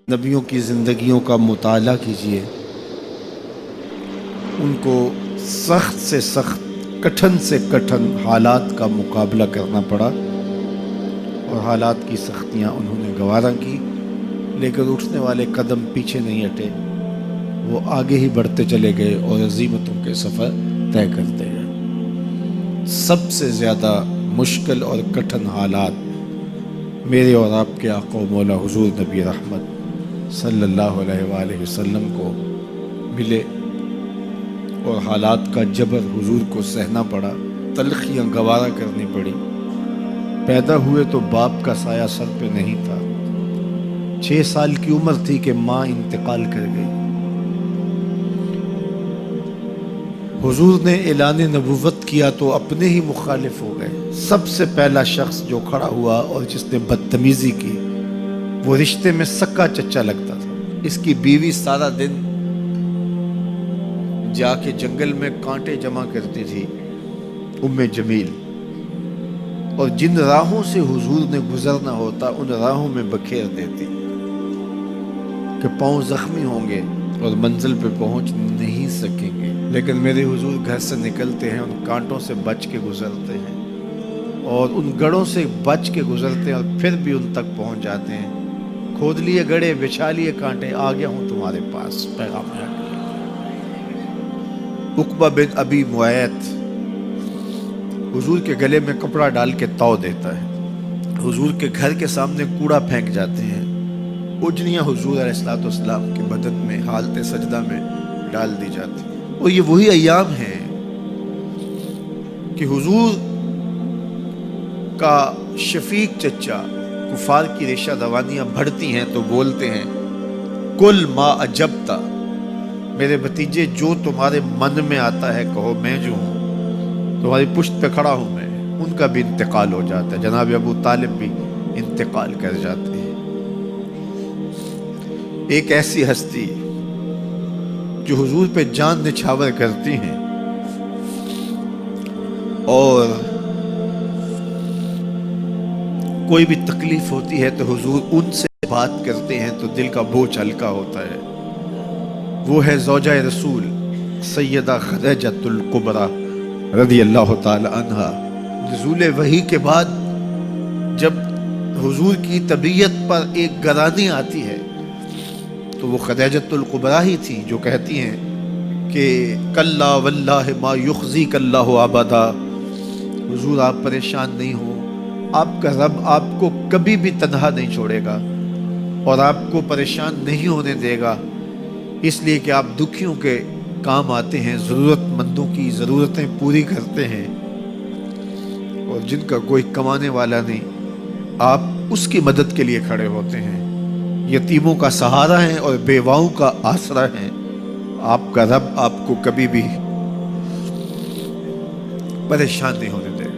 نبیوں کی زندگیوں کا مطالعہ کیجیے، ان کو سخت سے سخت، کٹھن سے کٹھن حالات کا مقابلہ کرنا پڑا اور حالات کی سختیاں انہوں نے گوارا کی، لیکن اٹھنے والے قدم پیچھے نہیں ہٹے، وہ آگے ہی بڑھتے چلے گئے اور عزیمتوں کے سفر طے کرتے گئے۔ سب سے زیادہ مشکل اور کٹھن حالات میرے اور آپ کے آقا و مولا حضور نبی رحمت صلی اللہ علیہ وآلہ وسلم کو ملے اور حالات کا جبر حضور کو سہنا پڑا، تلخیاں گوارا کرنی پڑی۔ پیدا ہوئے تو باپ کا سایہ سر پہ نہیں تھا، 6 سال کی عمر تھی کہ ماں انتقال کر گئی۔ حضور نے اعلان نبوت کیا تو اپنے ہی مخالف ہو گئے۔ سب سے پہلا شخص جو کھڑا ہوا اور جس نے بدتمیزی کی وہ رشتے میں سکا چچا لگتا تھا۔ اس کی بیوی سارا دن جا کے جنگل میں کانٹے جمع کرتی تھی، جمیل، اور جن راہوں سے حضور نے گزرنا ہوتا ان راہوں میں بکھیر دیتی کہ پاؤں زخمی ہوں گے اور منزل پہ پہنچ نہیں سکیں گے، لیکن میرے حضور گھر سے نکلتے ہیں، ان کانٹوں سے بچ کے گزرتے ہیں اور ان گڑوں سے بچ کے گزرتے ہیں اور پھر بھی ان تک پہنچ جاتے ہیں۔ کھود لیے گڑے، بچھا لیے کانٹے، آ گیا ہوں تمہارے پاس، پیغام ہے۔ عقبہ بن ابی معیط حضور کے گلے میں کپڑا ڈال کے تو دیتا ہے، حضور کے گھر کے سامنے کوڑا پھینک جاتے ہیں، اجنیاں حضور علیہ الصلوۃ والسلام کے بدن میں حالت سجدہ میں ڈال دی جاتی ہیں۔ اور یہ وہی ایام ہیں کہ حضور کا شفیق چچا کفار کی ریشہ دوانیاں بڑھتی ہیں تو بولتے ہیں کل ما عجبتا، میرے بھتیجے جو تمہارے من میں آتا ہے کہو، میں جو ہوں تمہاری پشت پہ کھڑا ہوں میں۔ ان کا بھی انتقال ہو جاتا ہے، جناب ابو طالب بھی انتقال کر جاتے ہیں۔ ایک ایسی ہستی جو حضور پہ جان نچھاور کرتی ہیں اور کوئی بھی تکلیف ہوتی ہے تو حضور ان سے بات کرتے ہیں تو دل کا بوجھ ہلکا ہوتا ہے، وہ ہے زوجہ رسول سیدہ خدیجہ الکبریٰ رضی اللہ تعالی عنہا۔ نزول وحی کے بعد جب حضور کی طبیعت پر ایک گرانی آتی ہے تو وہ خدیجہ الکبریٰ ہی تھی جو کہتی ہیں کہ کلا واللہ ما یخزیک اللہ ابدا، حضور آپ پریشان نہیں ہو، آپ کا رب آپ کو کبھی بھی تنہا نہیں چھوڑے گا اور آپ کو پریشان نہیں ہونے دے گا، اس لیے کہ آپ دکھیوں کے کام آتے ہیں، ضرورت مندوں کی ضرورتیں پوری کرتے ہیں، اور جن کا کوئی کمانے والا نہیں آپ اس کی مدد کے لیے کھڑے ہوتے ہیں، یتیموں کا سہارا ہیں اور بیواؤں کا آسرا ہیں، آپ کا رب آپ کو کبھی بھی پریشان نہیں ہونے دے گا۔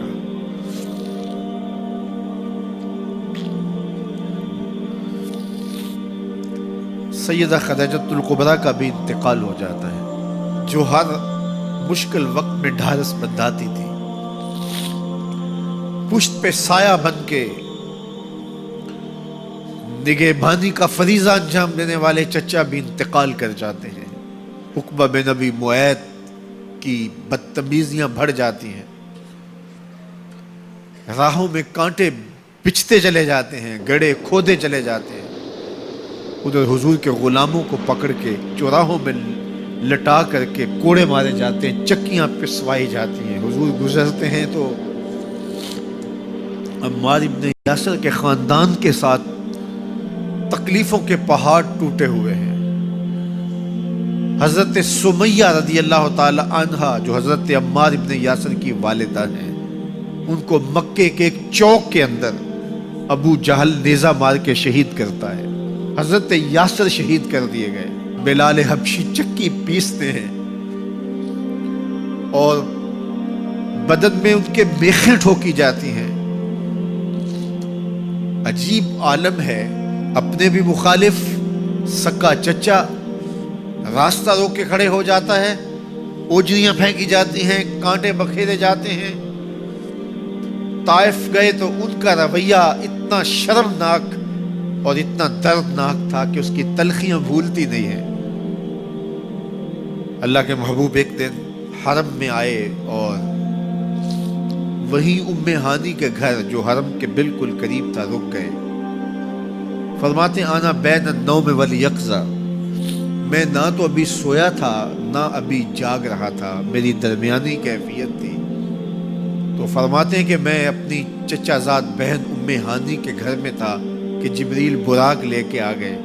سیدہ خدیجہ الکبریٰ کا بھی انتقال ہو جاتا ہے، جو ہر مشکل وقت میں ڈھارس بندھاتی تھی، پشت پہ سایہ بن کے نگہبانی کا فریضہ انجام دینے والے چچا بھی انتقال کر جاتے ہیں۔ عقبہ بن ابی معیط کی بدتمیزیاں بڑھ جاتی ہیں، راہوں میں کانٹے بچھتے چلے جاتے ہیں، گڑھے کھودے چلے جاتے ہیں، ادھر حضور کے غلاموں کو پکڑ کے چوراہوں میں لٹا کر کے کوڑے مارے جاتے ہیں، چکیاں پسوائی جاتی ہیں۔ حضور گزرتے ہیں تو عمار ابن یاسر کے خاندان کے ساتھ تکلیفوں کے پہاڑ ٹوٹے ہوئے ہیں۔ حضرت سمیہ رضی اللہ تعالی عنہا جو حضرت عمار ابن یاسر کی والدہ ہیں، ان کو مکے کے ایک چوک کے اندر ابو جہل نیزہ مار کے شہید کرتا ہے، حضرت یاسر شہید کر دیے گئے، بلال حبشی چکی پیستے ہیں اور بدن میں ان کے میخیں ٹھوکی جاتی ہیں۔ عجیب عالم ہے، اپنے بھی مخالف سکا چچا راستہ روک کے کھڑے ہو جاتا ہے، اوجریاں پھینکی جاتی ہیں، کانٹے بکھیرے جاتے ہیں۔ طائف گئے تو ان کا رویہ اتنا شرمناک اور اتنا دردناک تھا کہ اس کی تلخیاں بھولتی نہیں ہیں۔ اللہ کے محبوب ایک دن حرم میں آئے اور وہی ام ہانی کے گھر جو حرم کے بالکل قریب تھا رک گئے۔ فرماتے آنا بین النوم والیقظہ، میں نہ تو ابھی سویا تھا نہ ابھی جاگ رہا تھا، میری درمیانی کیفیت تھی۔ تو فرماتے ہیں کہ میں اپنی چچا زاد بہن ام ہانی کے گھر میں تھا کہ جبریل براق لے کے آ گئے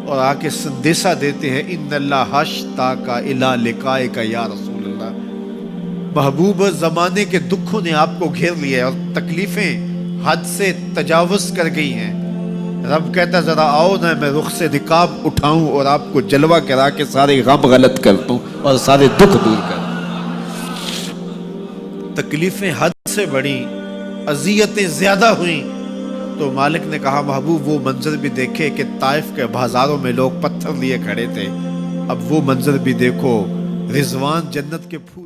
اور آ کے سندیسہ دیتے ہیں ان اللہ اشتاق الی لقائک یا رسول اللہ، محبوب زمانے کے دکھوں نے آپ کو گھیر لیا ہے اور تکلیفیں حد سے تجاوز کر گئی ہیں۔ رب کہتا ذرا آؤ نا، میں رخ سے نقاب اٹھاؤں اور آپ کو جلوہ کرا کے سارے غم غلط کر دوں اور سارے دکھ دور کر دوں۔ تکلیفیں حد سے بڑھی، اذیتیں زیادہ ہوئیں، تو مالک نے کہا محبوب وہ منظر بھی دیکھے کہ طائف کے بازاروں میں لوگ پتھر لیے کھڑے تھے، اب وہ منظر بھی دیکھو، رضوان جنت کے پھول